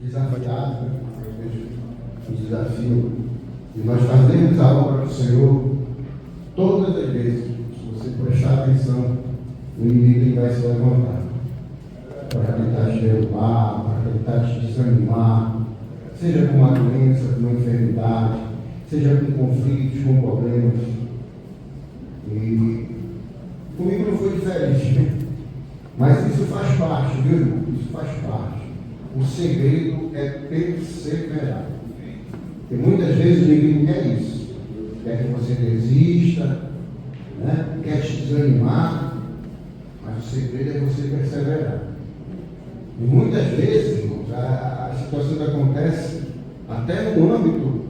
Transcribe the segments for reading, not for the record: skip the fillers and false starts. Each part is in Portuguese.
desafiado, eu vejo um desafio de nós fazermos algo para o Senhor todas as vezes. Se você prestar atenção, o inimigo ele vai se levantar para tentar te derrubar, para tentar te desanimar, seja com uma doença, com uma enfermidade, seja com conflitos, com problemas. E comigo não foi diferente, mas isso faz parte, viu, irmão? Isso faz parte. O segredo é perseverar. Porque muitas vezes o inimigo quer isso. Quer que você desista, né? Quer te desanimar, mas o segredo é você perseverar. E muitas vezes, irmãos, as situações acontecem até no âmbito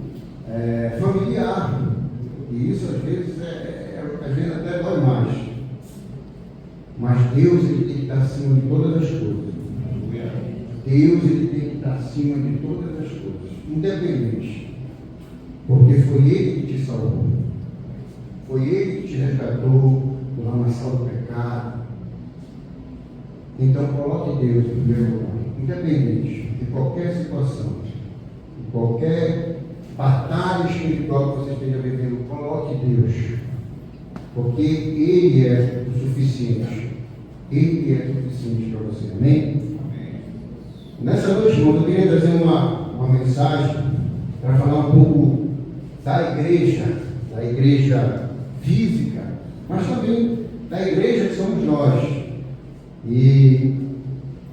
familiar. E isso às vezes até dói mais. Mas Deus ele tem que estar acima de todas as coisas. Deus ele tem que estar acima de todas as coisas, independente. Porque foi Ele que te salvou. Foi Ele que te resgatou do lamaçal do pecado. Então coloque Deus em primeiro lugar, independente de qualquer situação, de qualquer batalha espiritual que você esteja vivendo, coloque Deus. Porque Ele é o suficiente. Ele é o suficiente para você. Amém? Nessa noite, irmão, eu queria trazer uma mensagem para falar um pouco da igreja física, mas também da igreja que somos nós. E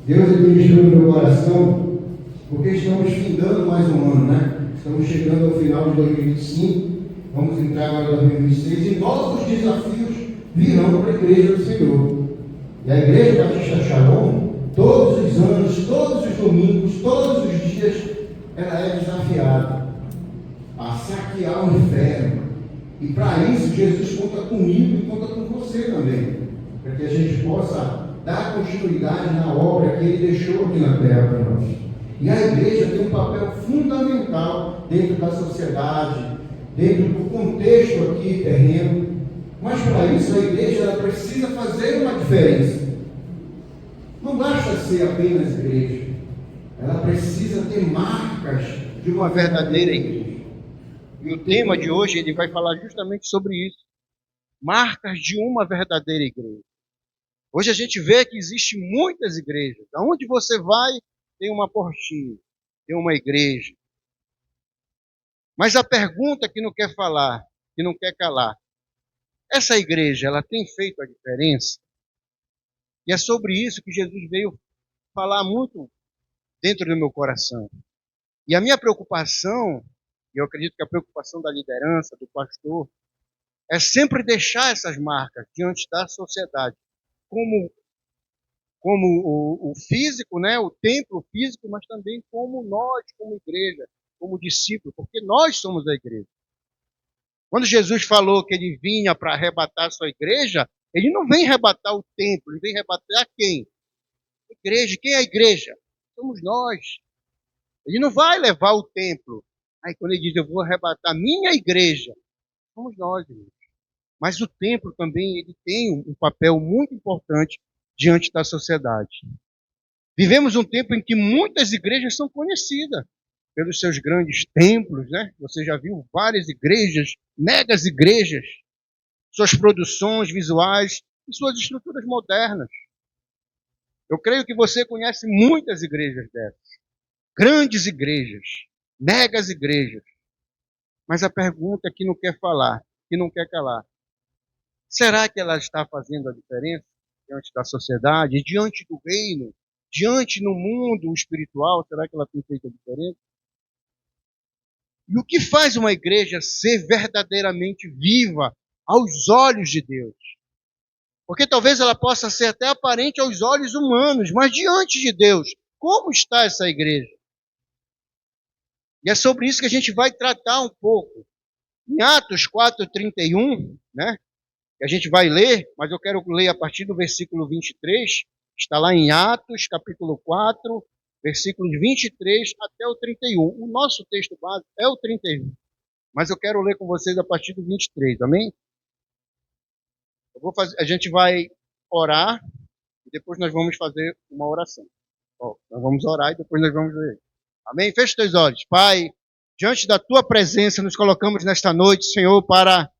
Deus ministrou no meu coração, porque estamos findando mais um ano, né? Estamos chegando ao final de 2025, vamos entrar agora em 2026 e novos desafios virão para a igreja do Senhor. E a igreja Batista Shalom, todos os anos, todos os domingos, todos os dias, ela é desafiada a saquear o inferno. E para isso, Jesus conta comigo e conta com você também, para que a gente possa dar continuidade na obra que Ele deixou aqui na terra para nós. E a igreja tem um papel fundamental dentro da sociedade, dentro do contexto aqui terreno. Mas para isso, a igreja ela precisa fazer uma diferença. Não basta ser apenas igreja. Ela precisa ter marcas de uma verdadeira igreja. E o tema de hoje ele vai falar justamente sobre isso. Marcas de uma verdadeira igreja. Hoje a gente vê que existem muitas igrejas. Aonde você vai, tem uma portinha, tem uma igreja. Mas a pergunta que não quer falar, que não quer calar, essa igreja, ela tem feito a diferença? E é sobre isso que Jesus veio falar muito dentro do meu coração. E a minha preocupação, e eu acredito que a preocupação da liderança, do pastor, é sempre deixar essas marcas diante da sociedade, como o físico, né, o templo físico, mas também como nós, como igreja, como discípulos, porque nós somos a igreja. Quando Jesus falou que ele vinha para arrebatar a sua igreja, ele não vem arrebatar o templo, ele vem arrebatar quem? A igreja. Quem é a igreja? Somos nós. Ele não vai levar o templo. Aí quando ele diz, eu vou arrebatar a minha igreja, somos nós, irmãos. Mas o templo também ele tem um papel muito importante diante da sociedade. Vivemos um tempo em que muitas igrejas são conhecidas pelos seus grandes templos, né? Você já viu várias igrejas, megas igrejas, suas produções visuais e suas estruturas modernas. Eu creio que você conhece muitas igrejas dessas, grandes igrejas, megas igrejas. Mas a pergunta é que não quer falar, que não quer calar. Será que ela está fazendo a diferença diante da sociedade, diante do reino, diante no mundo espiritual? Será que ela tem feito a diferença? E o que faz uma igreja ser verdadeiramente viva aos olhos de Deus? Porque talvez ela possa ser até aparente aos olhos humanos, mas diante de Deus, como está essa igreja? E é sobre isso que a gente vai tratar um pouco. Em Atos 4:31, né? Que a gente vai ler, mas eu quero ler a partir do versículo 23, está lá em Atos, capítulo 4, versículos 23 até o 31. O nosso texto básico é o 31, mas eu quero ler com vocês a partir do 23, amém? A gente vai orar e depois nós vamos fazer uma oração. Nós vamos orar e depois nós vamos ler. Amém? Feche teus olhos. Pai, diante da tua presença, nos colocamos nesta noite, Senhor, para,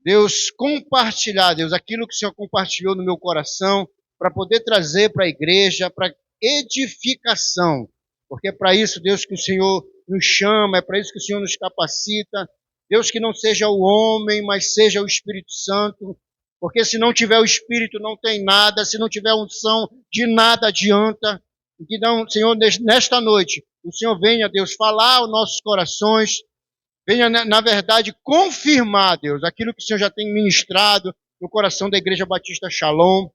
Deus, compartilhar, Deus, aquilo que o Senhor compartilhou no meu coração, para poder trazer para a igreja, para edificação. Porque é para isso, Deus, que o Senhor nos chama, é para isso que o Senhor nos capacita. Deus, que não seja o homem, mas seja o Espírito Santo. Porque se não tiver o Espírito, não tem nada. Se não tiver unção, de nada adianta. E que não, Senhor, nesta noite, o Senhor venha, Deus, falar aos nossos corações. Venha, na verdade, confirmar, Deus, aquilo que o Senhor já tem ministrado no coração da Igreja Batista Shalom.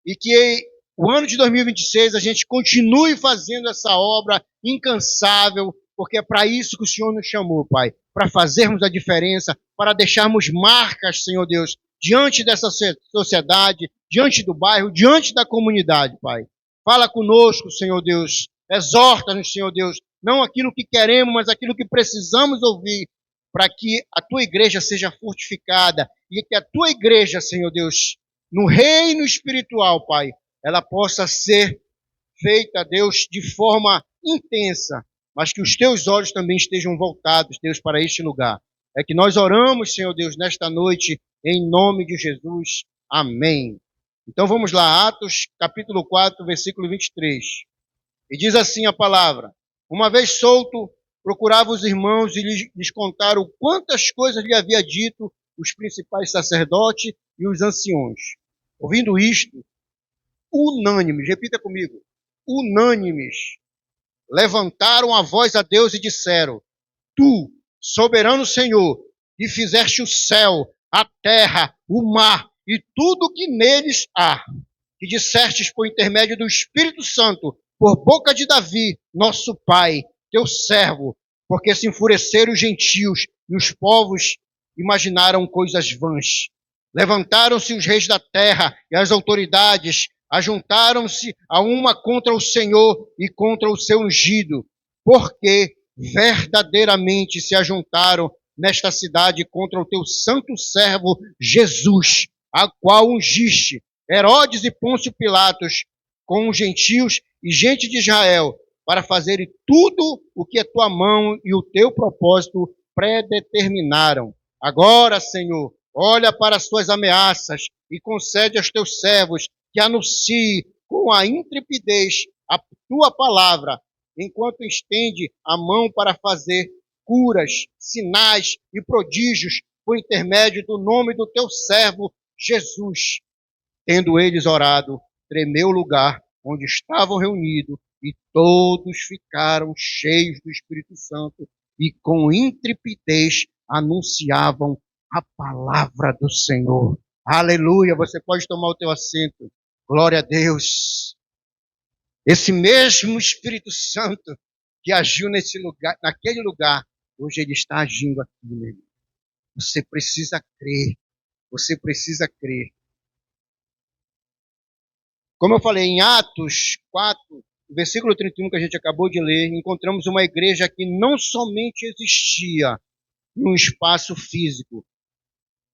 E que o ano de 2026 a gente continue fazendo essa obra incansável, porque é para isso que o Senhor nos chamou, Pai. Para fazermos a diferença, para deixarmos marcas, Senhor Deus, diante dessa sociedade, diante do bairro, diante da comunidade, Pai. Fala conosco, Senhor Deus. Exorta-nos, Senhor Deus. Não aquilo que queremos, mas aquilo que precisamos ouvir, para que a tua igreja seja fortificada e que a tua igreja, Senhor Deus, no reino espiritual, Pai, ela possa ser feita, Deus, de forma intensa, mas que os teus olhos também estejam voltados, Deus, para este lugar. É que nós oramos, Senhor Deus, nesta noite, em nome de Jesus. Amém. Então vamos lá, Atos, capítulo 4, versículo 23. E diz assim a palavra: uma vez solto, procurava os irmãos e lhes contaram quantas coisas lhe havia dito os principais sacerdotes e os anciões. Ouvindo isto, unânimes, repita comigo, unânimes, levantaram a voz a Deus e disseram: Tu, soberano Senhor, que fizeste o céu, a terra, o mar e tudo o que neles há, que dissestes por intermédio do Espírito Santo, por boca de Davi, nosso pai, teu servo, porque se enfureceram os gentios e os povos imaginaram coisas vãs. Levantaram-se os reis da terra e as autoridades, ajuntaram-se a uma contra o Senhor e contra o seu ungido, porque verdadeiramente se ajuntaram nesta cidade contra o teu santo servo Jesus, a qual ungiste, Herodes e Pôncio Pilatos, com os gentios e gente de Israel, para fazerem tudo o que a tua mão e o teu propósito predeterminaram. Agora, Senhor, olha para as tuas ameaças e concede aos teus servos que anuncie com a intrepidez a tua palavra, enquanto estende a mão para fazer curas, sinais e prodígios por intermédio do nome do teu servo Jesus. Tendo eles orado, tremeu o lugar onde estavam reunidos e todos ficaram cheios do Espírito Santo e com intrepidez anunciavam a palavra do Senhor. Aleluia! Você pode tomar o teu assento. Glória a Deus. Esse mesmo Espírito Santo que agiu nesse lugar, naquele lugar, hoje ele está agindo aqui, meu irmão. Você precisa crer. Você precisa crer. Como eu falei, em Atos 4, versículo 31, que a gente acabou de ler, encontramos uma igreja que não somente existia em um espaço físico,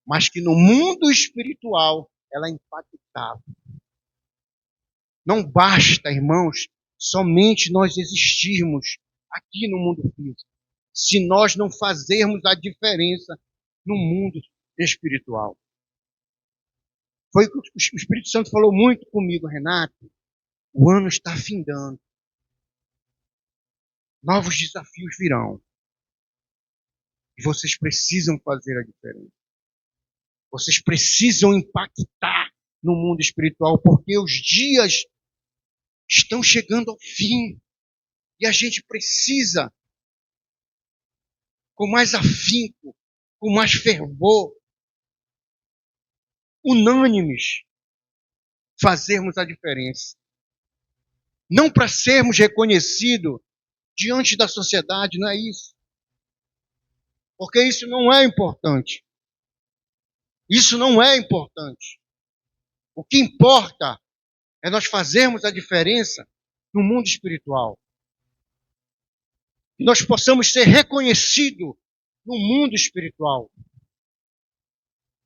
mas que no mundo espiritual ela impactava. Não basta, irmãos, somente nós existirmos aqui no mundo físico, se nós não fazermos a diferença no mundo espiritual. Foi o que o Espírito Santo falou muito comigo, Renato. O ano está findando. Novos desafios virão. E vocês precisam fazer a diferença. Vocês precisam impactar no mundo espiritual, porque os dias estão chegando ao fim. E a gente precisa, com mais afinco, com mais fervor, unânimes, fazermos a diferença. Não para sermos reconhecidos diante da sociedade, não é isso. Porque isso não é importante. Isso não é importante. O que importa é nós fazermos a diferença no mundo espiritual. Que nós possamos ser reconhecidos no mundo espiritual.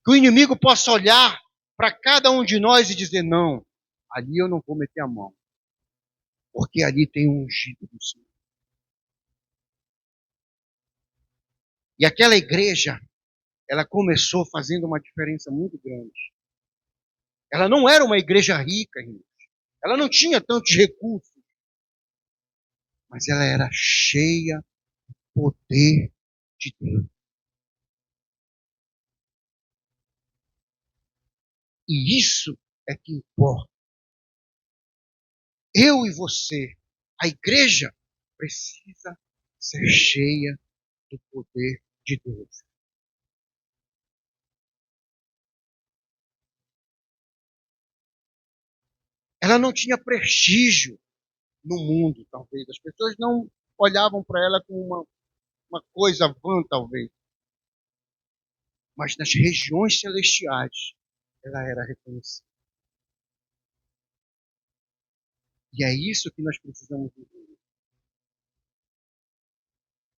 Que o inimigo possa olhar para cada um de nós e dizer: não, ali eu não vou meter a mão. Porque ali tem um ungido do Senhor. E aquela igreja, ela começou fazendo uma diferença muito grande. Ela não era uma igreja rica, irmãos. Ela não tinha tantos recursos. Mas ela era cheia do poder de Deus. E isso é que importa. Eu e você, a igreja, precisa ser cheia do poder de Deus. Ela não tinha prestígio no mundo, talvez. As pessoas não olhavam para ela como uma coisa vã, talvez. Mas nas regiões celestiais, ela era reconhecida. E é isso que nós precisamos entender.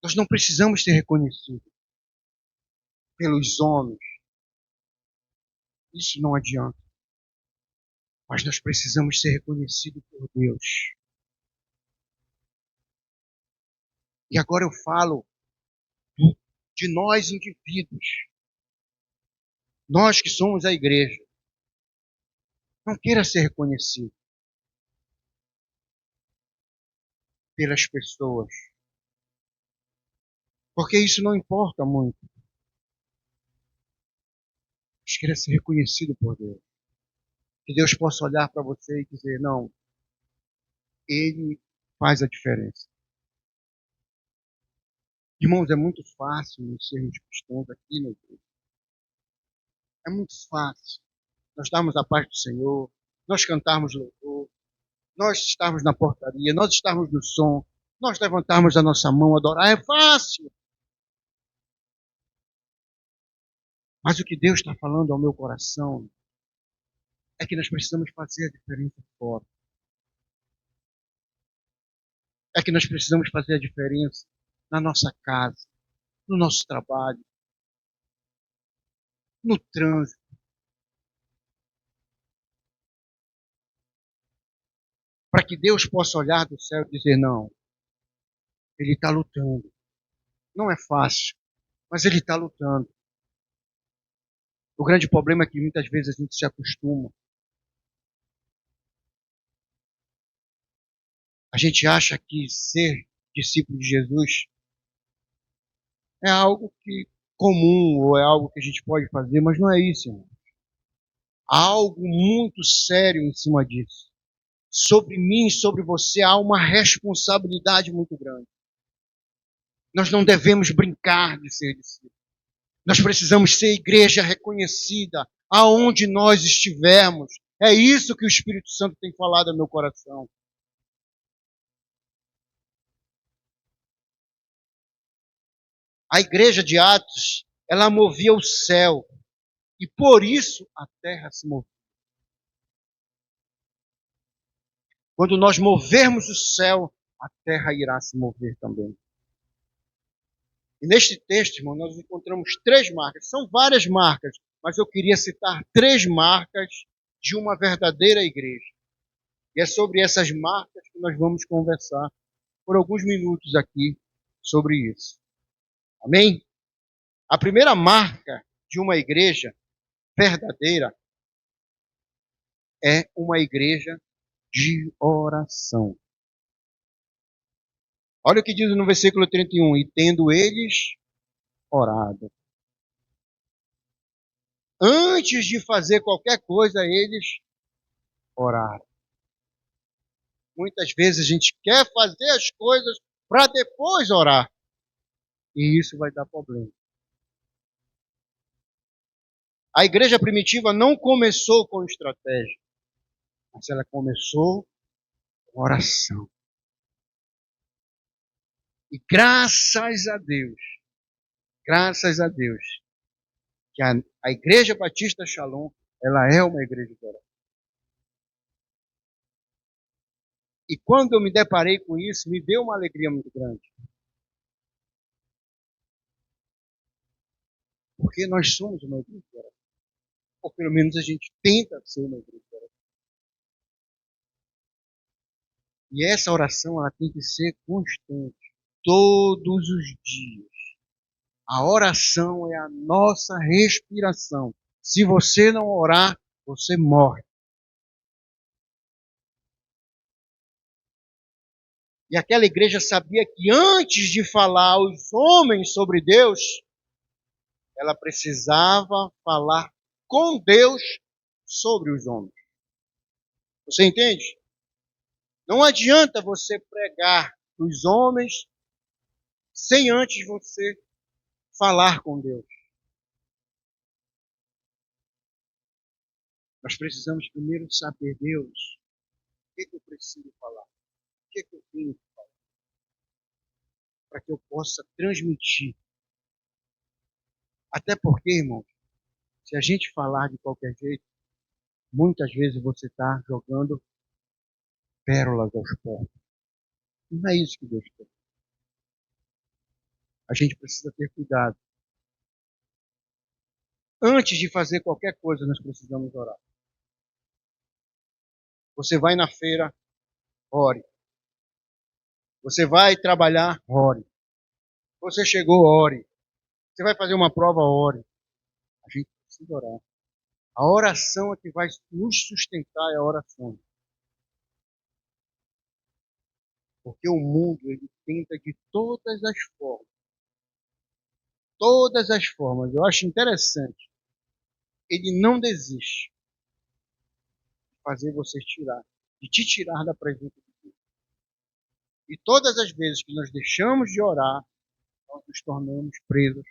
Nós não precisamos ser reconhecidos pelos homens. Isso não adianta. Mas nós precisamos ser reconhecidos por Deus. E agora eu falo de nós indivíduos. Nós que somos a igreja. Não queira ser reconhecido pelas pessoas. Porque isso não importa muito. Mas queira ser reconhecido por Deus. Que Deus possa olhar para você e dizer, não, Ele faz a diferença. Irmãos, é muito fácil nós sermos cristãos aqui na igreja. É muito fácil. Nós darmos a paz do Senhor, nós cantarmos louvor, nós estarmos na portaria, nós estarmos no som, nós levantarmos a nossa mão, adorar. É fácil. Mas o que Deus está falando ao meu coração é que nós precisamos fazer a diferença fora. É que nós precisamos fazer a diferença na nossa casa, no nosso trabalho, no trânsito. Para que Deus possa olhar do céu e dizer, não, Ele está lutando. Não é fácil, mas Ele está lutando. O grande problema é que muitas vezes a gente se acostuma. A gente acha que ser discípulo de Jesus é algo que comum ou é algo que a gente pode fazer, mas não é isso, irmão. Há algo muito sério em cima disso. Sobre mim, sobre você, há uma responsabilidade muito grande. Nós não devemos brincar de ser discípulo. Nós precisamos ser igreja reconhecida aonde nós estivermos. É isso que o Espírito Santo tem falado ao meu coração. A igreja de Atos, ela movia o céu. E por isso a terra se movia. Quando nós movermos o céu, a terra irá se mover também. E neste texto, irmão, nós encontramos 3 marcas. São várias marcas, mas eu queria citar 3 marcas de uma verdadeira igreja. E é sobre essas marcas que nós vamos conversar por alguns minutos aqui sobre isso. Amém? A primeira marca de uma igreja verdadeira é uma igreja de oração. Olha o que diz no versículo 31. E tendo eles orado. Antes de fazer qualquer coisa, eles oraram. Muitas vezes a gente quer fazer as coisas para depois orar. E isso vai dar problema. A igreja primitiva não começou com estratégia, mas ela começou com oração. E graças a Deus, que a Igreja Batista Shalom, ela é uma igreja de oração. E quando eu me deparei com isso, me deu uma alegria muito grande. Porque nós somos uma igreja de oração. Ou pelo menos a gente tenta ser uma igreja de oração. E essa oração ela tem que ser constante, todos os dias. A oração é a nossa respiração. Se você não orar, você morre. E aquela igreja sabia que antes de falar aos homens sobre Deus, ela precisava falar com Deus sobre os homens. Você entende? Não adianta você pregar os homens sem antes você falar com Deus. Nós precisamos primeiro saber, Deus, o que eu preciso falar? O que eu tenho que falar? Para que eu possa transmitir. Até porque, irmão, se a gente falar de qualquer jeito, muitas vezes você está jogando pérolas aos porcos. Não é isso que Deus quer. A gente precisa ter cuidado. Antes de fazer qualquer coisa, nós precisamos orar. Você vai na feira, ore. Você vai trabalhar, ore. Você chegou, ore. Você vai fazer uma prova, ore. A gente precisa orar. A oração é que vai nos sustentar, é a oração. Porque o mundo, ele tenta de todas as formas, eu acho interessante, ele não desiste de fazer você de te tirar da presença de Deus. E todas as vezes que nós deixamos de orar, nós nos tornamos presos.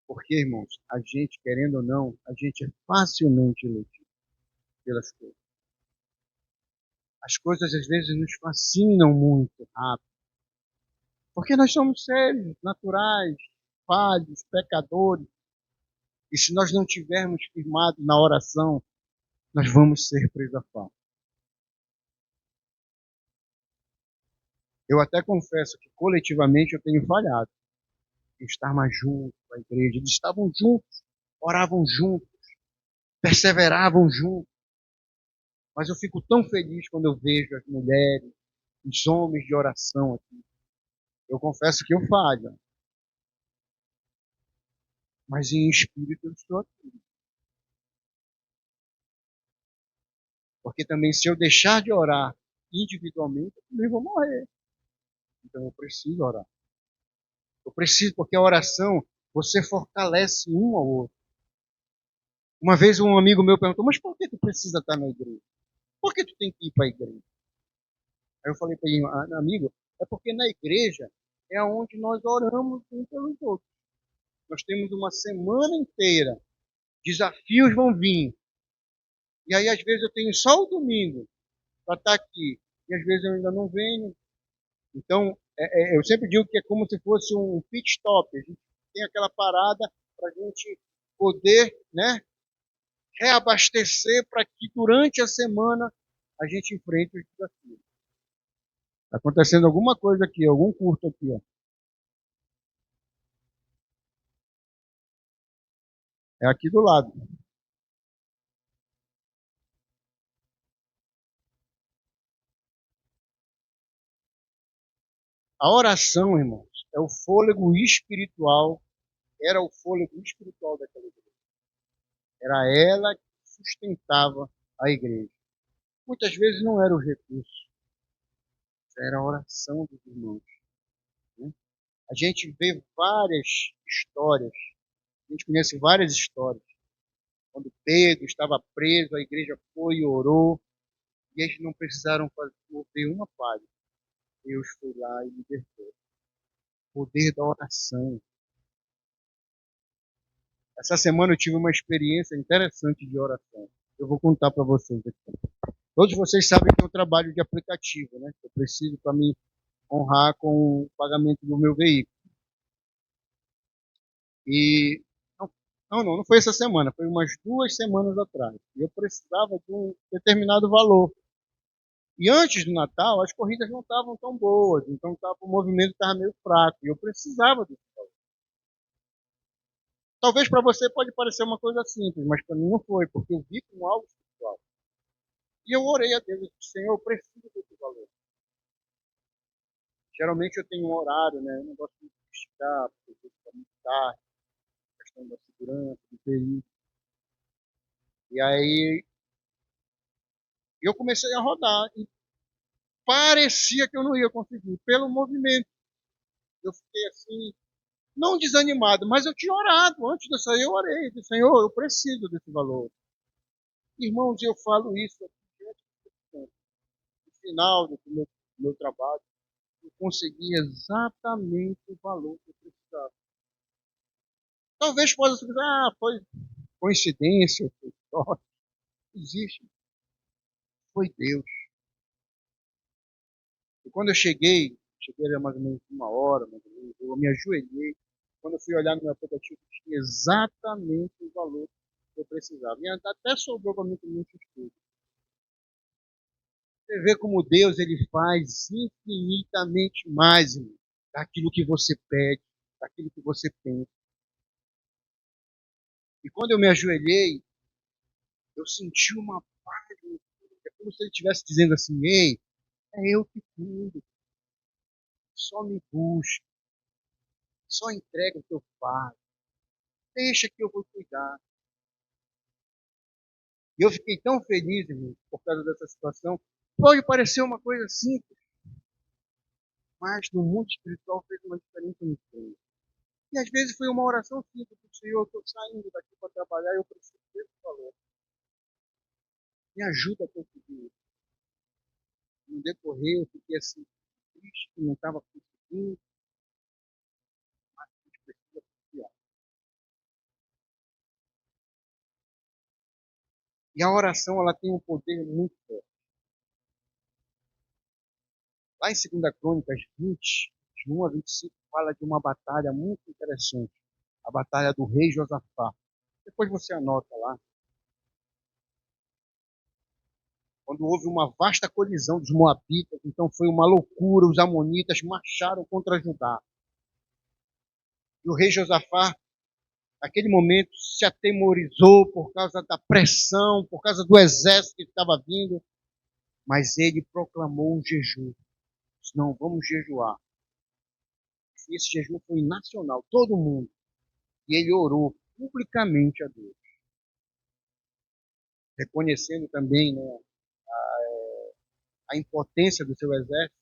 Porque, irmãos, a gente, querendo ou não, a gente é facilmente iludido pelas coisas. As coisas às vezes nos fascinam muito rápido. Porque nós somos seres naturais, falhos, pecadores. E se nós não tivermos firmado na oração, nós vamos ser presos a falta. Eu até confesso que coletivamente eu tenho falhado em estar mais junto com a igreja. Eles estavam juntos, oravam juntos, perseveravam juntos. Mas eu fico tão feliz quando eu vejo as mulheres, os homens de oração aqui. Eu confesso que eu falho. Mas em espírito eu estou aqui. Porque também se eu deixar de orar individualmente, eu também vou morrer. Então eu preciso orar. Eu preciso, porque a oração, você fortalece um ao outro. Uma vez um amigo meu perguntou, mas por que tu precisa estar na igreja? Por que tu tem que ir para a igreja? Aí eu falei para ele, amigo, é porque na igreja é onde nós oramos um pelos outros. Nós temos uma semana inteira, desafios vão vir. E aí às vezes eu tenho só o domingo para estar aqui. E às vezes eu ainda não venho. Então, eu sempre digo que é como se fosse um pit stop. A gente tem aquela parada para a gente poder, né, reabastecer para que durante a semana a gente enfrente os desafios. Está acontecendo alguma coisa aqui, algum curto aqui, ó. É aqui do lado. A oração, irmãos, é o fôlego espiritual, era o fôlego espiritual daquela igreja. Era ela que sustentava a igreja. Muitas vezes não era os recursos, era a oração dos irmãos. Né? A gente vê várias histórias, a gente conhece várias histórias. Quando Pedro estava preso, a igreja foi e orou, e eles não precisaram mover uma palha. Deus foi lá e libertou. O poder da oração. Essa semana eu tive uma experiência interessante de oração. Eu vou contar para vocês aqui. Todos vocês sabem que eu trabalho de aplicativo, né? Eu preciso para me honrar com o pagamento do meu veículo. E não foi essa semana, foi umas 2 semanas atrás. Eu precisava de um determinado valor. E antes do Natal, as corridas não estavam tão boas, então o movimento estava meio fraco. E eu precisava disso. Talvez para você pode parecer uma coisa simples, mas para mim não foi, porque eu vi como algo espiritual. E eu orei a Deus, eu disse, Senhor, eu preciso desse valor. Geralmente eu tenho um horário, né? Eu não gosto de esticar, porque fica muito tarde, questão da segurança, do TI. E aí eu comecei a rodar e parecia que eu não ia conseguir, pelo movimento. Eu fiquei assim, não desanimado, mas eu tinha orado. Antes de eu sair, eu orei. Eu disse, Senhor, eu preciso desse valor. Irmãos, eu falo isso aqui no final do meu trabalho. Eu consegui exatamente o valor que eu precisava. Talvez possa ser, foi coincidência, foi sorte. Existe. Foi Deus. E quando eu cheguei ali mais ou menos 1 hora, mais ou menos, eu me ajoelhei. Quando eu fui olhar no meu aplicativo, tinha exatamente o valor que eu precisava. E até sobrou para mim também estudo. Você vê como Deus ele faz infinitamente mais, irmão, daquilo que você pede, daquilo que você pensa. E quando eu me ajoelhei, eu senti uma paz. É como se ele estivesse dizendo assim, ei, é eu que cuido, só me busca, só entrega o que eu faço, deixa que eu vou cuidar. E eu fiquei tão feliz, irmão, por causa dessa situação. Pode parecer uma coisa simples, mas no mundo espiritual fez uma diferença muito grande. E às vezes foi uma oração simples do Senhor, eu estou saindo daqui para trabalhar e eu preciso desse valor. Me ajuda a conseguir isso. No decorrer, eu fiquei assim, triste, que não estava conseguindo, mas a gente precisa confiar. E a oração, ela tem um poder muito forte. Lá em 2 Crônicas 20, de 1 a 25, fala de uma batalha muito interessante. A batalha do rei Josafá. Depois você anota lá. Quando houve uma vasta colisão dos moabitas, então foi uma loucura, os amonitas marcharam contra Judá. E o rei Josafá, naquele momento, se atemorizou por causa da pressão, por causa do exército que estava vindo, mas ele proclamou um jejum. Disse, não, vamos jejuar. E esse jejum foi nacional, todo mundo. E ele orou publicamente a Deus, reconhecendo também, né, a impotência do seu exército,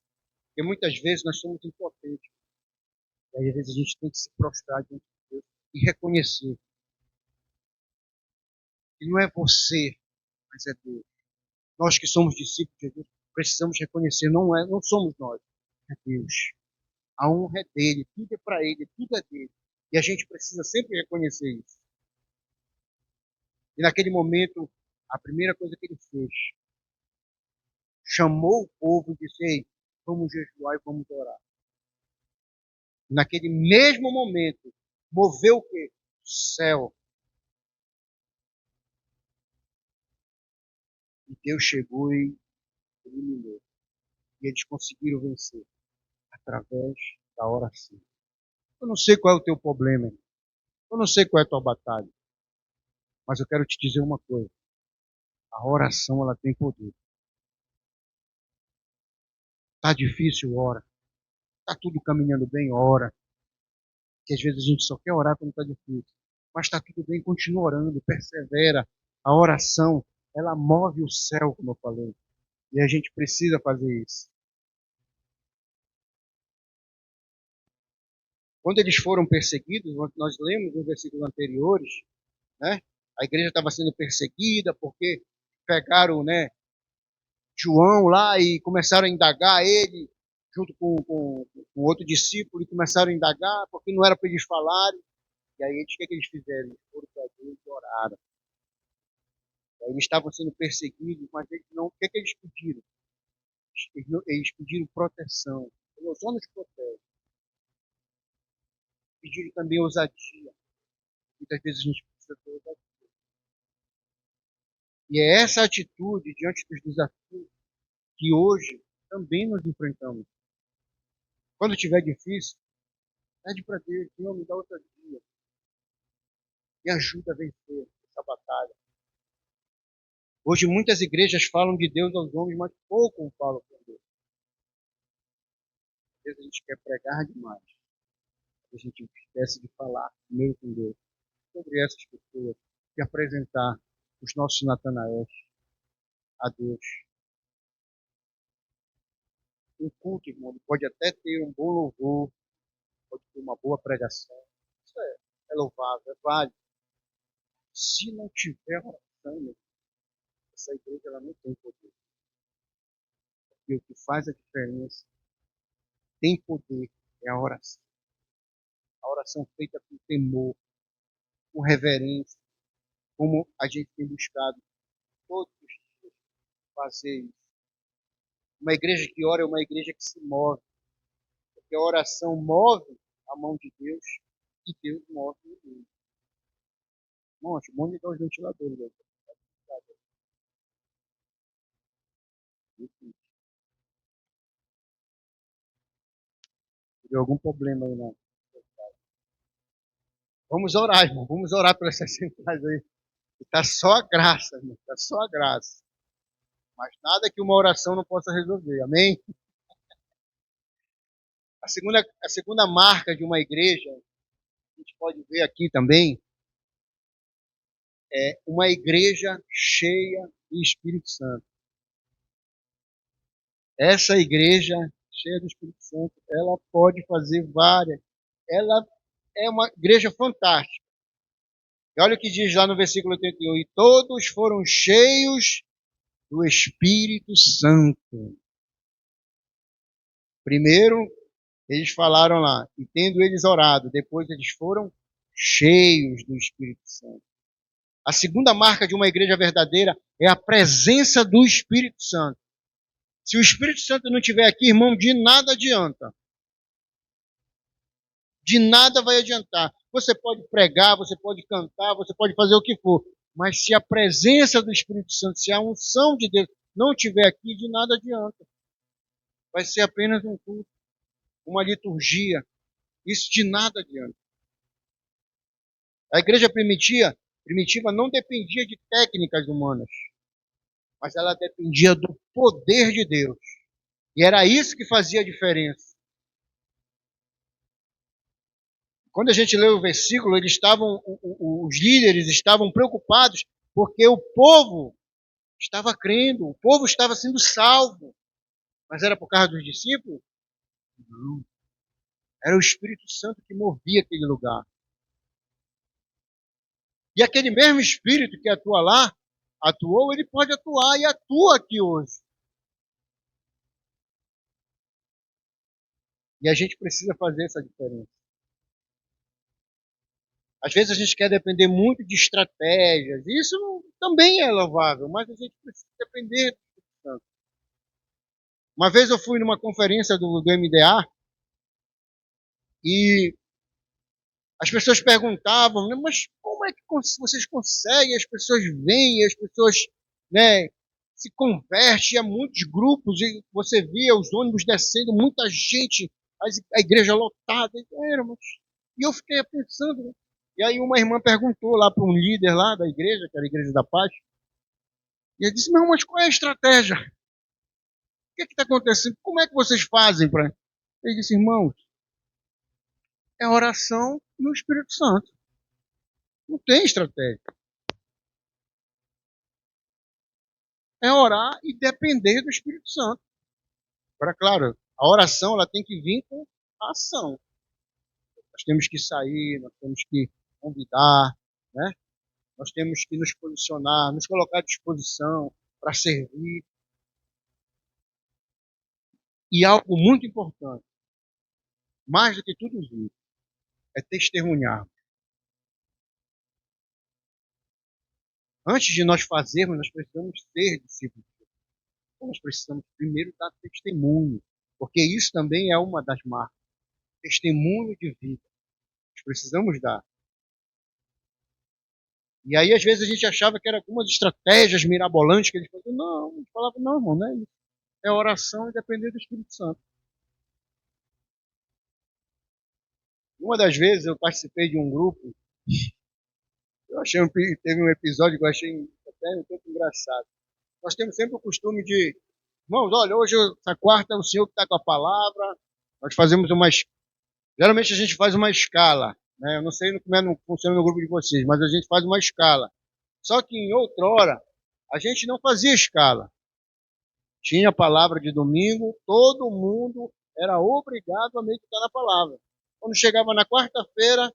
porque muitas vezes nós somos impotentes. E aí, às vezes a gente tem que se prostrar diante de Deus e reconhecer que não é você, mas é Deus. Nós que somos discípulos de Deus, precisamos reconhecer, não somos nós, é Deus. A honra é dele, tudo é para ele, tudo é dele. E a gente precisa sempre reconhecer isso. E naquele momento, a primeira coisa que ele fez, chamou o povo e disse, ei, vamos jejuar e vamos orar. E naquele mesmo momento, moveu o quê? O céu. E Deus chegou e eliminou. E eles conseguiram vencer através da oração. Eu não sei qual é o teu problema, eu não sei qual é a tua batalha, mas eu quero te dizer uma coisa. A oração, ela tem poder. Tá difícil, ora. Tá tudo caminhando bem, ora. Que às vezes a gente só quer orar quando tá difícil. Mas tá tudo bem, continua orando, persevera. A oração, ela move o céu, como eu falei. E a gente precisa fazer isso. Quando eles foram perseguidos, nós lemos no versículo anteriores, né? A igreja estava sendo perseguida porque pegaram, né, João lá e começaram a indagar ele, junto com outro discípulo, e começaram a indagar porque não era para eles falarem. E aí, o que eles fizeram? Eles foram para Deus e oraram. E aí, eles estavam sendo perseguidos, mas eles não. O que eles pediram? Eles pediram proteção. Deus só nos protege. Pediram também ousadia. Muitas vezes a gente precisa ter ousadia. E é essa atitude diante dos desafios que hoje também nós enfrentamos. Quando estiver difícil, pede para Deus, Senhor, me dá ousadia. Me ajuda a vencer essa batalha. Hoje muitas igrejas falam de Deus aos homens, mas pouco falam com Deus. Às vezes a gente quer pregar demais. A gente esquece de falar primeiro com Deus sobre essas pessoas e apresentar os nossos Natanaéis a Deus. Um culto, irmão, pode até ter um bom louvor, pode ter uma boa pregação. Isso é louvável, é válido. Se não tiver oração, essa igreja ela não tem poder. E o que faz a diferença, tem poder, é a oração. A oração feita com temor, com reverência, como a gente tem buscado todos os dias fazer isso. Uma igreja que ora é uma igreja que se move, porque a oração move a mão de Deus e Deus move o mundo. Irmão, acho bom ligar os ventiladores. Né? Deu algum problema aí, não? Vamos orar, irmão. Vamos orar pelas centrais aí. Está só a graça, irmão. Está só a graça. Mas nada que uma oração não possa resolver. Amém? A segunda marca de uma igreja, a gente pode ver aqui também, é uma igreja cheia do Espírito Santo. Essa igreja cheia do Espírito Santo, ela pode fazer várias. Ela é uma igreja fantástica. E olha o que diz lá no versículo 81. E todos foram cheios do Espírito Santo. Primeiro, eles falaram lá, e tendo eles orado, depois eles foram cheios do Espírito Santo. A segunda marca de uma igreja verdadeira é a presença do Espírito Santo. Se o Espírito Santo não estiver aqui, irmão, de nada adianta. De nada vai adiantar. Você pode pregar, você pode cantar, você pode fazer o que for. Mas se a presença do Espírito Santo, se a unção de Deus não estiver aqui, de nada adianta. Vai ser apenas um culto, uma liturgia. Isso de nada adianta. A igreja primitiva não dependia de técnicas humanas, mas ela dependia do poder de Deus. E era isso que fazia a diferença. Quando a gente lê o versículo, os líderes estavam preocupados porque o povo estava crendo, o povo estava sendo salvo. Mas era por causa dos discípulos? Não. Era o Espírito Santo que movia aquele lugar. E aquele mesmo Espírito que atua lá, atuou, ele pode atuar e atua aqui hoje. E a gente precisa fazer essa diferença. Às vezes a gente quer depender muito de estratégias. Isso também é louvável, mas a gente precisa depender do Espírito Santo. Uma vez eu fui numa conferência do MDA e as pessoas perguntavam, mas como é que vocês conseguem? As pessoas vêm, as pessoas, né, se convertem a muitos grupos e você via os ônibus descendo, muita gente, a igreja lotada. E eu fiquei pensando, né? E aí uma irmã perguntou lá para um líder lá da igreja, que era a Igreja da Paz, e ele disse, mas qual é a estratégia? O que está acontecendo? Como é que vocês fazem para... Ele disse, irmãos, é oração no Espírito Santo. Não tem estratégia. É orar e depender do Espírito Santo. Agora, claro, a oração ela tem que vir com a ação. Nós temos que sair, nós temos que convidar, né? Nós temos que nos posicionar, nos colocar à disposição para servir. E algo muito importante, mais do que tudo isso, é testemunhar. Antes de nós fazermos, nós precisamos ser discípulos. Nós precisamos primeiro dar testemunho, porque isso também é uma das marcas. Testemunho de vida. Nós precisamos dar. E aí, às vezes, a gente achava que eram algumas estratégias mirabolantes que eles faziam. Não, eles falavam, não, irmão, não é isso. É oração e depender do Espírito Santo. Uma das vezes eu participei de um grupo, teve um episódio que eu achei é um tempo engraçado. Nós temos sempre o costume de, irmãos, olha, hoje, essa quarta, é o Senhor que está com a palavra. Nós fazemos geralmente a gente faz uma escala, né? Eu não sei como não funciona no grupo de vocês, mas a gente faz uma escala. Só que em outrora, a gente não fazia escala. Tinha a palavra de domingo, todo mundo era obrigado a meditar na palavra. Quando chegava na quarta-feira,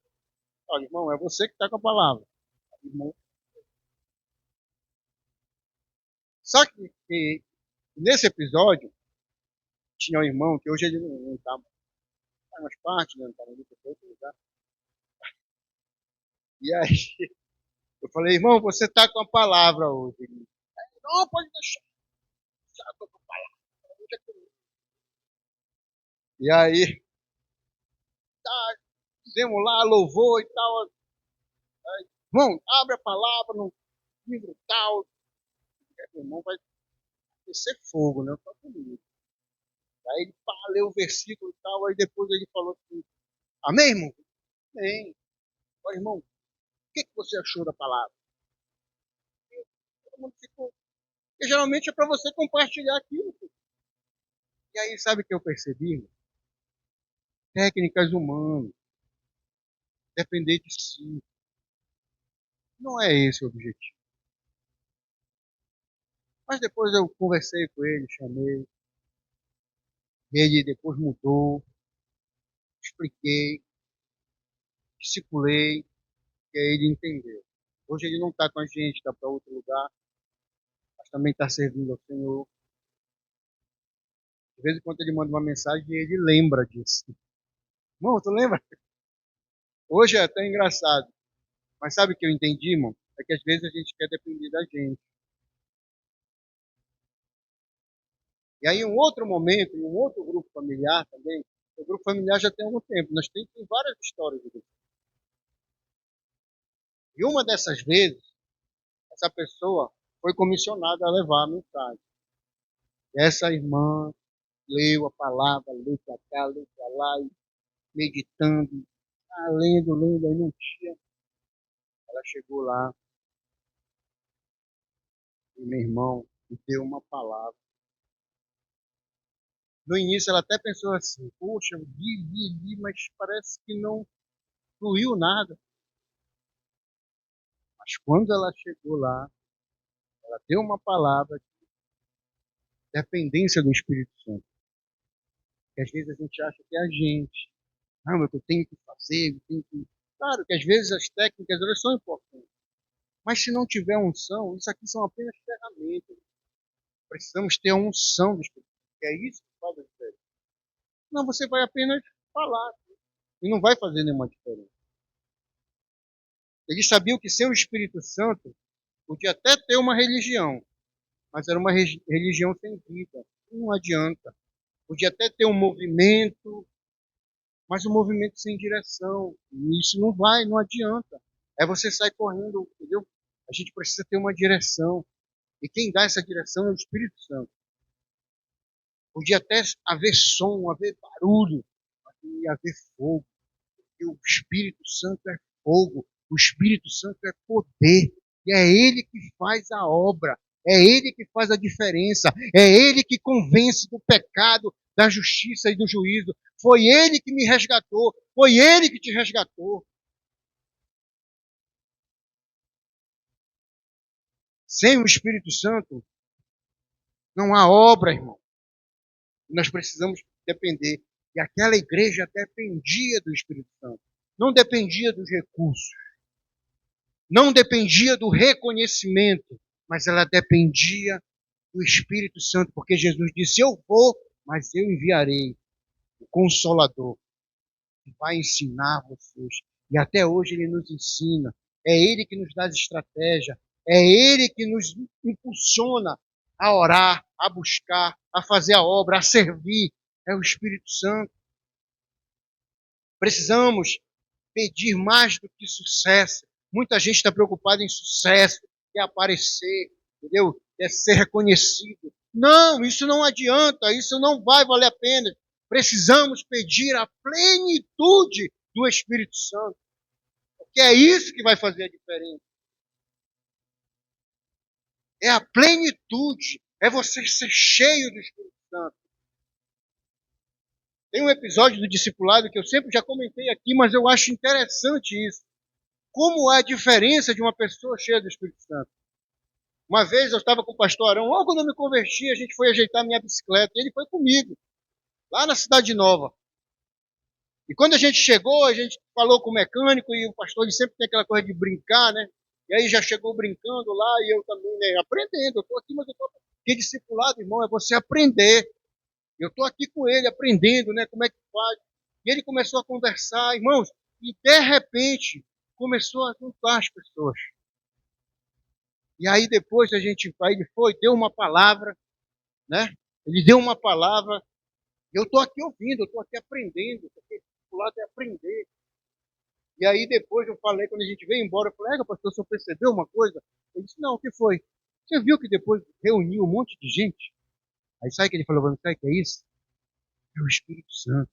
olha, irmão, é você que está com a palavra. Irmão. Só que nesse episódio, tinha um irmão que hoje ele não está mais parte, né? Não está no grupo todo, tá? E aí, eu falei, irmão, você está com a palavra hoje. Ele, não, pode deixar. Já tô com a palavra. E aí, tá, fizemos lá, louvor e tal. Aí, irmão, abre a palavra no livro tal. Meu irmão vai descer fogo, né? Aí ele leu o versículo e tal, aí depois ele falou assim, amém, irmão? Amém. Olha, irmão, o que você achou da palavra? Todo mundo ficou. Porque geralmente é para você compartilhar aquilo. E aí, sabe o que eu percebi, irmão? Técnicas humanas, depender de si. Não é esse o objetivo. Mas depois eu conversei com ele, chamei. Ele depois mudou, expliquei, discipulei, e aí ele entendeu. Hoje ele não está com a gente, está para outro lugar, mas também está servindo ao Senhor. De vez em quando ele manda uma mensagem e ele lembra disso. Irmão, tu lembra? Hoje é até engraçado. Mas sabe o que eu entendi, irmão? É que às vezes a gente quer depender da gente. E aí, em um outro momento, em um outro grupo familiar também, o grupo familiar já tem algum tempo, nós temos várias histórias do grupo. E uma dessas vezes, essa pessoa foi comissionada a levar a mensagem. E essa irmã leu a palavra, leu para cá, leu para lá, e meditando, lendo, aí não tinha. Ela chegou lá, e meu irmão me deu uma palavra. No início ela até pensou assim, poxa, eu li, mas parece que não fluiu nada. Mas quando ela chegou lá, ela deu uma palavra de dependência do Espírito Santo. Que às vezes a gente acha que é a gente. Ah, mas eu tenho que fazer, eu tenho que... Claro que às vezes as técnicas elas são importantes. Mas se não tiver unção, isso aqui são apenas ferramentas. Precisamos ter a unção do Espírito Santo. Que é isso que faz a diferença. Não, você vai apenas falar. E não vai fazer nenhuma diferença. Eles sabiam que sem o Espírito Santo, podia até ter uma religião, mas era uma religião sem vida. Não adianta. Podia até ter um movimento, mas um movimento sem direção. E isso não vai, não adianta. É você sai correndo, entendeu? A gente precisa ter uma direção. E quem dá essa direção é o Espírito Santo. Podia até haver som, haver barulho, mas não ia haver fogo. Porque o Espírito Santo é fogo. O Espírito Santo é poder. E é Ele que faz a obra. É Ele que faz a diferença. É Ele que convence do pecado, da justiça e do juízo. Foi Ele que me resgatou. Foi Ele que te resgatou. Sem o Espírito Santo, não há obra, irmão. Nós precisamos depender. E aquela igreja dependia do Espírito Santo. Não dependia dos recursos. Não dependia do reconhecimento. Mas ela dependia do Espírito Santo. Porque Jesus disse, eu vou, mas eu enviarei o Consolador. Que vai ensinar vocês. E até hoje ele nos ensina. É Ele que nos dá estratégia. É Ele que nos impulsiona a orar, a buscar, a fazer a obra, a servir. É o Espírito Santo. Precisamos pedir mais do que sucesso. Muita gente está preocupada em sucesso, quer aparecer, entendeu? Quer ser reconhecido. Não, isso não adianta, isso não vai valer a pena. Precisamos pedir a plenitude do Espírito Santo. Porque é isso que vai fazer a diferença. É a plenitude. É você ser cheio do Espírito Santo. Tem um episódio do discipulado que eu sempre já comentei aqui, mas eu acho interessante isso. Como é a diferença de uma pessoa cheia do Espírito Santo. Uma vez eu estava com o pastor Arão, logo quando eu me converti, a gente foi ajeitar minha bicicleta, e ele foi comigo, lá na Cidade Nova. E quando a gente chegou, a gente falou com o mecânico, e o pastor ele sempre tem aquela coisa de brincar, né? E aí já chegou brincando lá, e eu também, né, aprendendo. Eu estou aqui, mas eu estou aqui. Porque discipulado, irmão, é você aprender. Eu estou aqui com ele, aprendendo, né, como é que faz. E ele começou a conversar, irmãos, e de repente começou a juntar as pessoas. E aí depois aí ele foi, deu uma palavra, né? Ele deu uma palavra, eu estou aqui ouvindo, eu estou aqui aprendendo, porque o lado é aprender. E aí depois eu falei, quando a gente veio embora, eu falei, pastor, o senhor percebeu uma coisa? Ele disse, não, o que foi? Você viu que depois reuniu um monte de gente? Aí sabe o que ele falou, sabe o que é isso? É o Espírito Santo.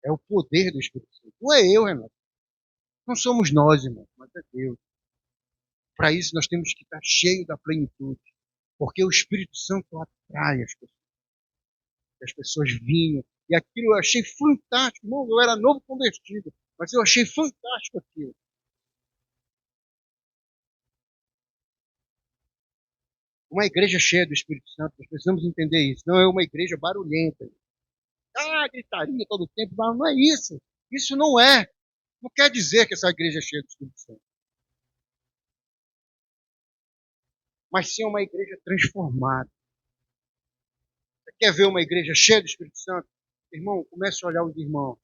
É o poder do Espírito Santo. Não é eu, Renato. Não somos nós, irmão, mas é Deus. Para isso nós temos que estar cheio da plenitude. Porque o Espírito Santo atrai as pessoas. As pessoas vinham. E aquilo eu achei fantástico. Não, eu era novo convertido, mas eu achei fantástico aquilo. Uma igreja cheia do Espírito Santo, nós precisamos entender isso. Não é uma igreja barulhenta. Gritaria todo tempo. Não é isso. Isso não é. Não quer dizer que essa igreja é cheia do Espírito Santo. Mas sim é uma igreja transformada. Você quer ver uma igreja cheia do Espírito Santo? Irmão, comece a olhar os irmãos.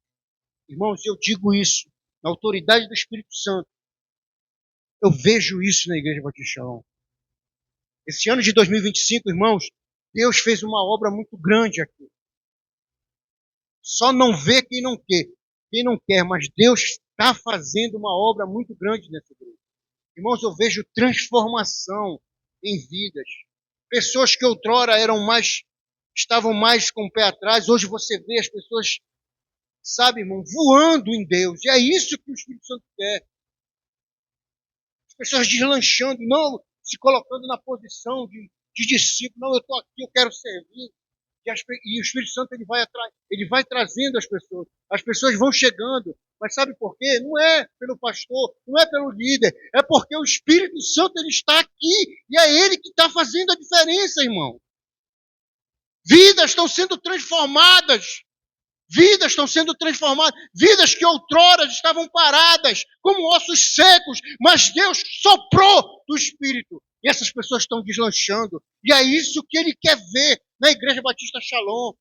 Irmãos, eu digo isso na autoridade do Espírito Santo. Eu vejo isso na Igreja Batista Shalom. Esse ano de 2025, irmãos, Deus fez uma obra muito grande aqui. Só não vê quem não quer, mas Deus está fazendo uma obra muito grande nessa igreja. Irmãos, eu vejo transformação em vidas. Pessoas que outrora estavam mais com o pé atrás, hoje você vê as pessoas, sabe, irmão, voando em Deus. E é isso que o Espírito Santo quer. As pessoas deslanchando, não se colocando na posição de discípulo. Não, eu estou aqui, eu quero servir. E o Espírito Santo ele vai trazendo as pessoas. As pessoas vão chegando. Mas sabe por quê? Não é pelo pastor, não é pelo líder. É porque o Espírito Santo ele está aqui. E é ele que está fazendo a diferença, irmão. Vidas estão sendo transformadas. Vidas estão sendo transformadas. Vidas que outrora estavam paradas, como ossos secos. Mas Deus soprou do Espírito. E essas pessoas estão deslanchando. E é isso que ele quer ver na Igreja Batista Shalom.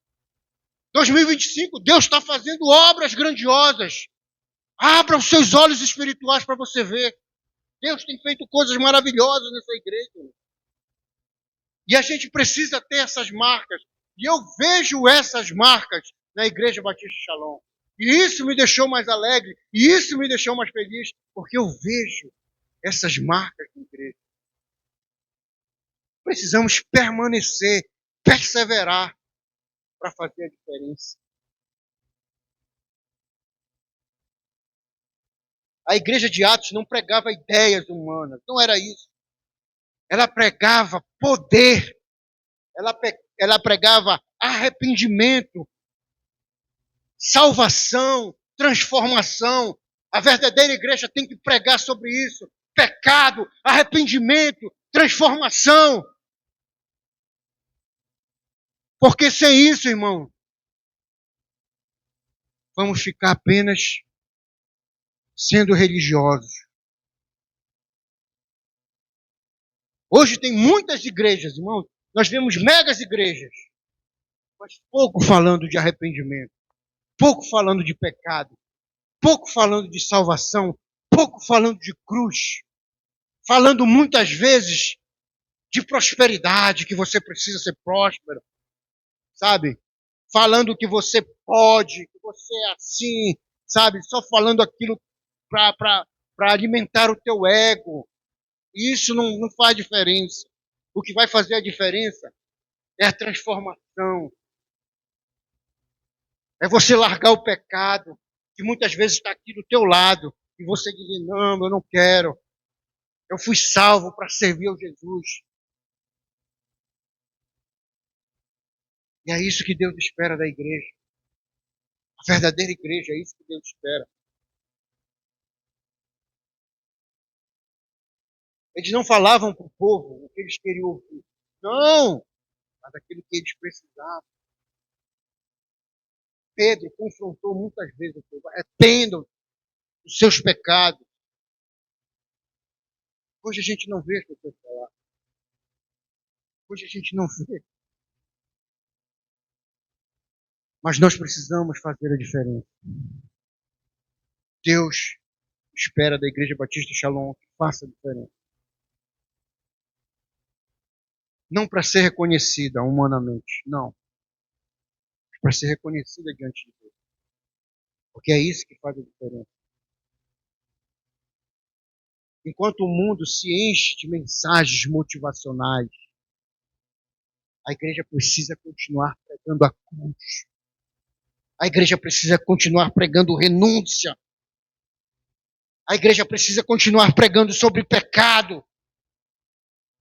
2025, Deus está fazendo obras grandiosas. Abra os seus olhos espirituais para você ver. Deus tem feito coisas maravilhosas nessa igreja. E a gente precisa ter essas marcas. E eu vejo essas marcas na Igreja Batista Shalom. E isso me deixou mais alegre. E isso me deixou mais feliz. Porque eu vejo essas marcas na igreja. Precisamos permanecer, perseverar para fazer a diferença. A igreja de Atos não pregava ideias humanas, não era isso. Ela pregava poder, ela pregava arrependimento, salvação, transformação. A verdadeira igreja tem que pregar sobre isso. Pecado, arrependimento, transformação. Porque sem isso, irmão, vamos ficar apenas sendo religiosos. Hoje tem muitas igrejas, irmãos. Nós vemos megas igrejas, mas pouco falando de arrependimento, pouco falando de pecado, pouco falando de salvação, pouco falando de cruz, falando muitas vezes de prosperidade, que você precisa ser próspero, sabe? Falando que você pode, que você é assim, sabe? Só falando aquilo para alimentar o teu ego. Isso não faz diferença. O que vai fazer a diferença é a transformação. É você largar o pecado, que muitas vezes está aqui do teu lado, e você dizer, não, eu não quero. Eu fui salvo para servir ao Jesus. E é isso que Deus espera da igreja. A verdadeira igreja, é isso que Deus espera. Eles não falavam para o povo o que eles queriam ouvir. Não! Mas aquilo que eles precisavam. Pedro confrontou muitas vezes o povo. Arrependam dos seus pecados. Hoje a gente não vê as pessoas falar. Hoje a gente não vê. Mas nós precisamos fazer a diferença. Deus espera da Igreja Batista Shalom que faça a diferença. Não para ser reconhecida humanamente, não. Para ser reconhecida diante de Deus. Porque é isso que faz a diferença. Enquanto o mundo se enche de mensagens motivacionais, a igreja precisa continuar pregando a cruz. A igreja precisa continuar pregando renúncia. A igreja precisa continuar pregando sobre pecado,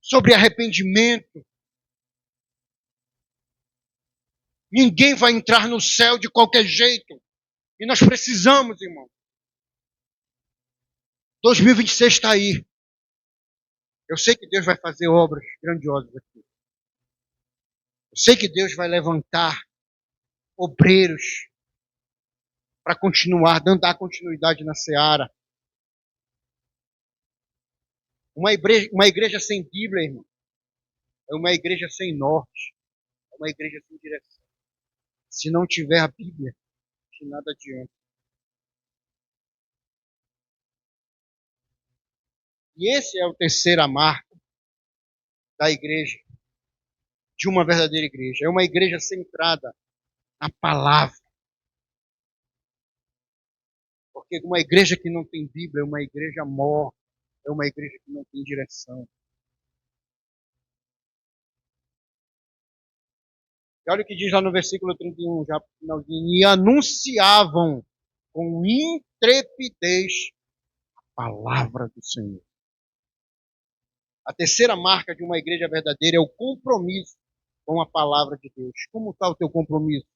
sobre arrependimento. Ninguém vai entrar no céu de qualquer jeito. E nós precisamos, irmão. 2026 está aí. Eu sei que Deus vai fazer obras grandiosas aqui. Eu sei que Deus vai levantar obreiros para continuar, dar continuidade na seara. Uma igreja sem Bíblia, irmão, é uma igreja sem norte. É uma igreja sem direção. Se não tiver a Bíblia, de nada adianta. E esse é o terceira marca da igreja, de uma verdadeira igreja. É uma igreja centrada na palavra. Porque uma igreja que não tem Bíblia é uma igreja morta, é uma igreja que não tem direção. E olha o que diz lá no versículo 31, já pro finalzinho. E anunciavam com intrepidez a palavra do Senhor. A terceira marca de uma igreja verdadeira é o compromisso com a palavra de Deus. Como está o teu compromisso?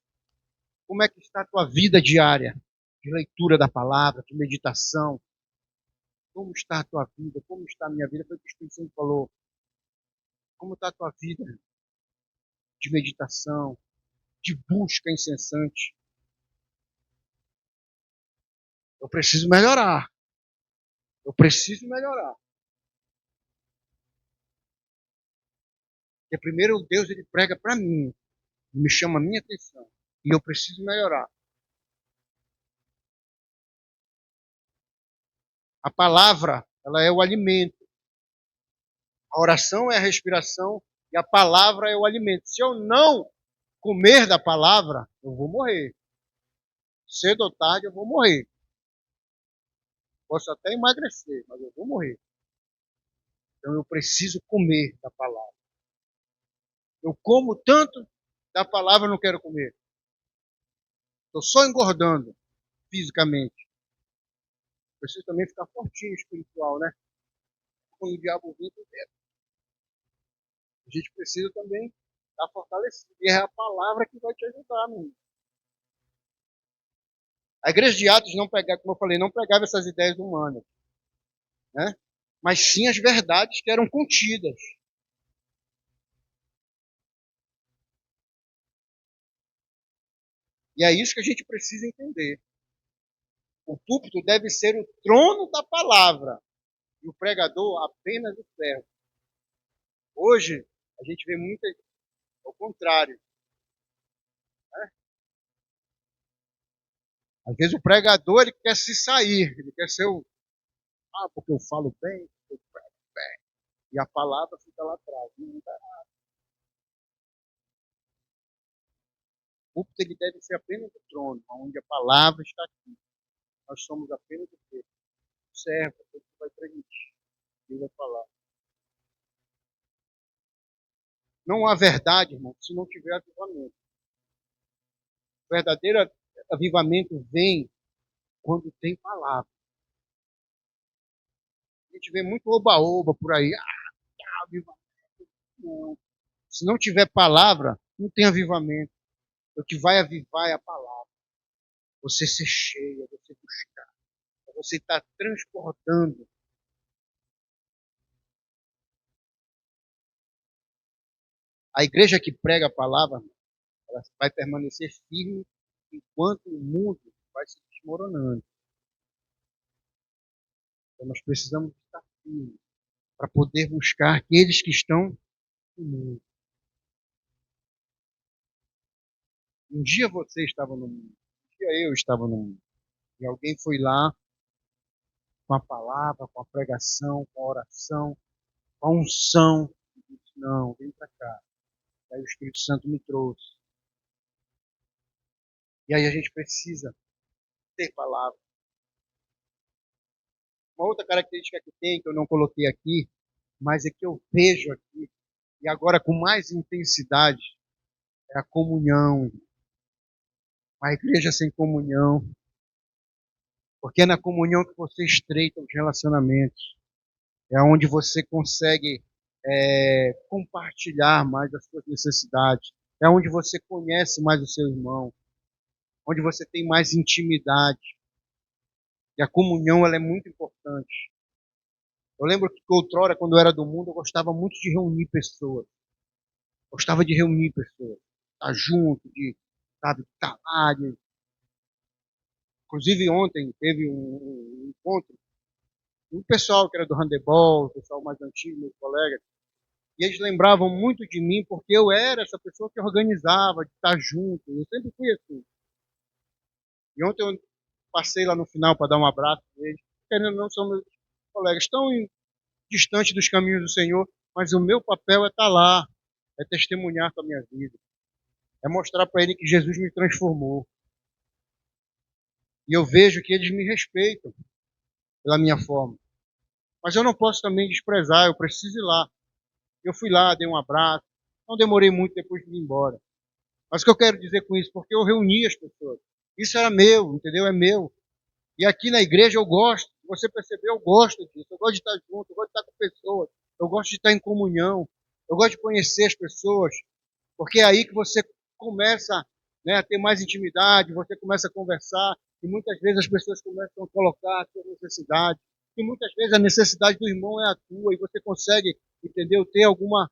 Como é que está a tua vida diária de leitura da palavra, de meditação? Como está a tua vida? Como está a minha vida? Foi o que o Espírito Santo falou. Como está a tua vida de meditação, de busca incessante? Eu preciso melhorar. Eu preciso melhorar. Porque primeiro Deus ele prega para mim, me chama a minha atenção. E eu preciso melhorar. A palavra, ela é o alimento. A oração é a respiração e a palavra é o alimento. Se eu não comer da palavra, eu vou morrer. Cedo ou tarde eu vou morrer. Posso até emagrecer, mas eu vou morrer. Então eu preciso comer da palavra. Eu como tanto da palavra, eu não quero comer. Estou só engordando fisicamente. Preciso também ficar fortinho espiritual, né? Quando o diabo vem por dentro. A gente precisa também estar fortalecido. E é a palavra que vai te ajudar, meu irmão. A igreja de Atos não pregava, como eu falei, não pregava essas ideias humanas, né? Mas sim as verdades que eram contidas. E é isso que a gente precisa entender. O púlpito deve ser o trono da palavra e o pregador apenas o servo. Hoje, a gente vê muito ao contrário. Né? Às vezes o pregador ele quer se sair, ele quer ser o... porque eu falo bem, eu prego bem. E a palavra fica lá atrás. Não dá nada. O púlpito ele deve ser apenas o trono, onde a palavra está aqui. Nós somos apenas o quê? O servo, aquele que vai transmitir. Ele vai falar. Não há verdade, irmão, se não tiver avivamento. O verdadeiro avivamento vem quando tem palavra. A gente vê muito oba-oba por aí. Avivamento. Não. Se não tiver palavra, não tem avivamento. O que vai avivar é a palavra. Você ser cheio, é você buscar. É você estar transportando. A igreja que prega a palavra, ela vai permanecer firme enquanto o mundo vai se desmoronando. Então nós precisamos estar firmes para poder buscar aqueles que estão no mundo. Um dia você estava no mundo, um dia eu estava no mundo. E alguém foi lá com a palavra, com a pregação, com a oração, com a unção. E disse, não, vem para cá. Aí o Espírito Santo me trouxe. E aí a gente precisa ter palavra. Uma outra característica que tem, que eu não coloquei aqui, mas é que eu vejo aqui, e agora com mais intensidade, é a comunhão. A igreja sem comunhão. Porque é na comunhão que você estreita os relacionamentos. É onde você consegue compartilhar mais as suas necessidades. É onde você conhece mais o seu irmão. Onde você tem mais intimidade. E a comunhão ela é muito importante. Eu lembro que outrora, quando eu era do mundo, eu gostava muito de reunir pessoas. Gostava de reunir pessoas. Estar junto, de, sabe, estar lá. Inclusive ontem teve um encontro. Um pessoal que era do handebol, o pessoal mais antigo, meus colegas. E eles lembravam muito de mim porque eu era essa pessoa que organizava, de estar junto. Eu sempre fui assim. E ontem eu passei lá no final para dar um abraço para eles. Querendo ou não, são meus colegas tão distantes dos caminhos do Senhor, mas o meu papel é estar lá, é testemunhar com a minha vida, é mostrar para ele que Jesus me transformou. E eu vejo que eles me respeitam pela minha forma. Mas eu não posso também desprezar, eu preciso ir lá. Eu fui lá, dei um abraço, não demorei muito depois de ir embora. Mas o que eu quero dizer com isso? Porque eu reuni as pessoas. Isso era meu, entendeu? É meu. E aqui na igreja eu gosto. Você percebeu? Eu gosto disso. Eu gosto de estar junto, eu gosto de estar com pessoas. Eu gosto de estar em comunhão. Eu gosto de conhecer as pessoas. Porque é aí que você começa, né, a ter mais intimidade, você começa a conversar. E muitas vezes as pessoas começam a colocar a sua necessidade. E muitas vezes a necessidade do irmão é a tua. E você consegue, entendeu? Ter alguma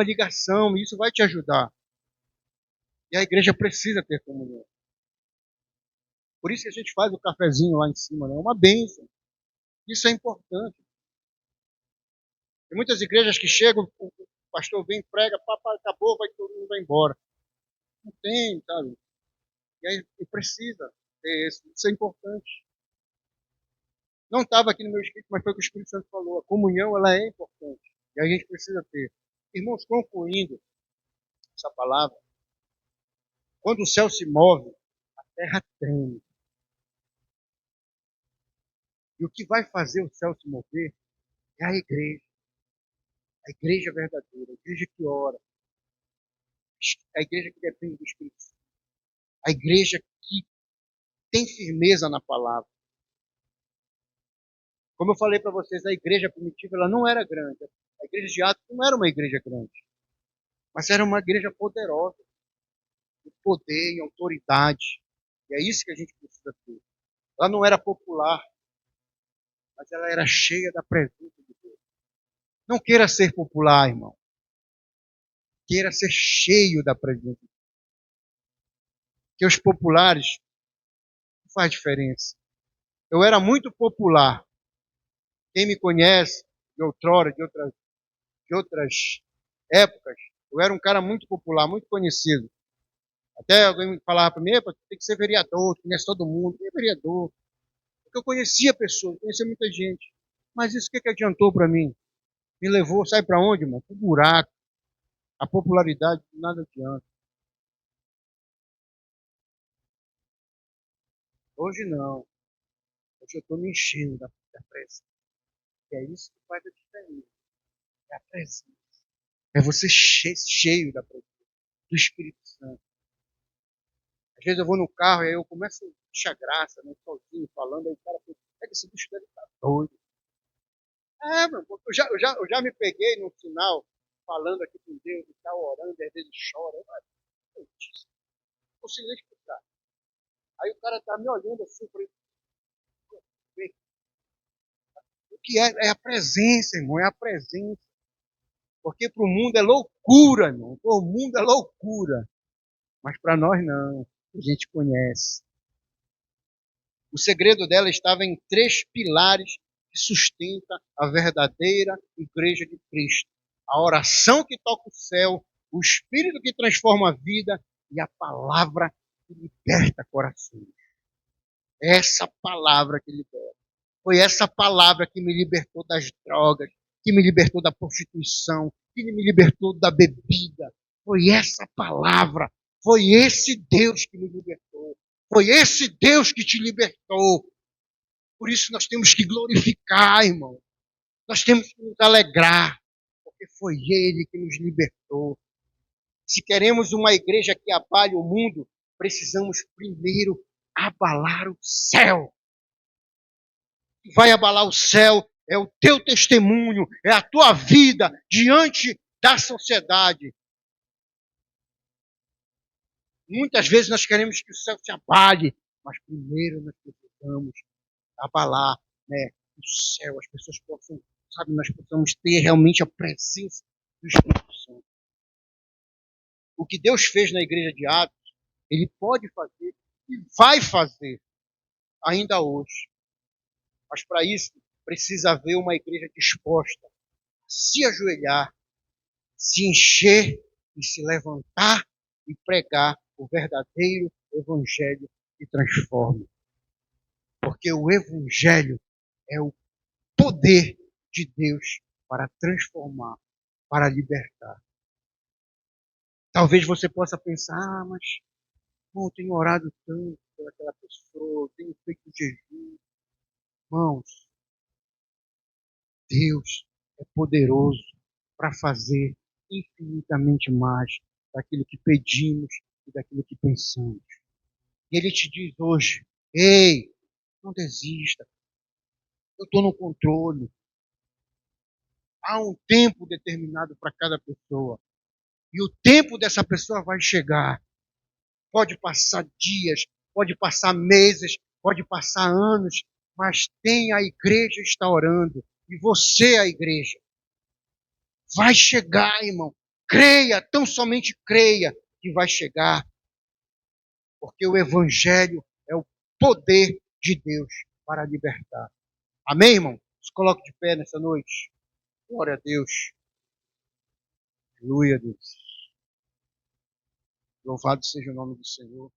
ligação. E isso vai te ajudar. E a igreja precisa ter comunhão. Por isso que a gente faz o cafezinho lá em cima, né? É uma bênção. Isso é importante. Tem muitas igrejas que chegam, o pastor vem, prega, papai, acabou, vai todo mundo vai embora. Não tem, sabe? E aí precisa ter isso. Isso é importante. Não estava aqui no meu escrito, mas foi o que o Espírito Santo falou. A comunhão, ela é importante. E a gente precisa ter. Irmãos, concluindo essa palavra, quando o céu se move, a terra treme. E o que vai fazer o céu se mover é a igreja. A igreja verdadeira, a igreja que ora, a igreja que depende do Espírito Santo, a igreja que tem firmeza na palavra. Como eu falei para vocês, a igreja primitiva ela não era grande. A igreja de Atos não era uma igreja grande, mas era uma igreja poderosa, em poder, em autoridade. E é isso que a gente precisa ter. Ela não era popular, mas ela era cheia da presença de Deus. Não queira ser popular, irmão. Queira ser cheio da presença de Deus. Porque os populares não faz diferença. Eu era muito popular. Quem me conhece de outrora, de outras épocas, eu era um cara muito popular, muito conhecido. Até alguém me falava para mim, tem que ser vereador, conhece todo mundo, é vereador. Porque eu conhecia pessoas, conhecia muita gente. Mas isso o que adiantou para mim? Me levou, sabe para onde, irmão? Para o buraco. A popularidade nada adianta. Hoje não. Hoje eu estou me enchendo da presença. E é isso que faz a diferença. É a presença. É você cheio da presença, do Espírito Santo. Às vezes eu vou no carro e aí eu começo a achar graça, né, sozinho, falando, aí o cara pensa, é que esse bicho deve estar doido. É, meu, eu já me peguei no final, falando aqui com Deus e tal, orando, e às vezes chora. consigo nem explicar. Aí o cara está me olhando assim, por o que é a presença, irmão, é a presença. Porque para o mundo é loucura, irmão. Para o mundo é loucura. Mas para nós não. A gente conhece. O segredo dela estava em 3 pilares que sustentam a verdadeira igreja de Cristo. A oração que toca o céu, o Espírito que transforma a vida e a palavra que liberta corações. Essa palavra que liberta. Foi essa palavra que me libertou das drogas, que me libertou da prostituição, que me libertou da bebida. Foi essa palavra, foi esse Deus que me libertou. Foi esse Deus que te libertou. Por isso nós temos que glorificar, irmão. Nós temos que nos alegrar, porque foi Ele que nos libertou. Se queremos uma igreja que abale o mundo, precisamos primeiro abalar o céu. Que vai abalar o céu é o teu testemunho, é a tua vida diante da sociedade. Muitas vezes nós queremos que o céu se abale, mas primeiro nós precisamos abalar, né, o céu, as pessoas possam, sabe, nós possamos ter realmente a presença do Espírito Santo. O que Deus fez na igreja de Atos, Ele pode fazer e vai fazer ainda hoje. Mas para isso, precisa haver uma igreja disposta a se ajoelhar, se encher e se levantar e pregar o verdadeiro evangelho que transforma. Porque o evangelho é o poder de Deus para transformar, para libertar. Talvez você possa pensar, mas eu tenho orado tanto pelaquela pessoa, eu tenho feito jejum. Irmãos, Deus é poderoso para fazer infinitamente mais daquilo que pedimos e daquilo que pensamos. E Ele te diz hoje, ei, não desista, eu estou no controle. Há um tempo determinado para cada pessoa. E o tempo dessa pessoa vai chegar. Pode passar dias, pode passar meses, pode passar anos, mas tem a igreja está orando. E você é a igreja. Vai chegar, irmão. Creia, tão somente creia que vai chegar. Porque o Evangelho é o poder de Deus para libertar. Amém, irmão? Se coloque de pé nessa noite. Glória a Deus. Aleluia, Deus. Louvado seja o nome do Senhor.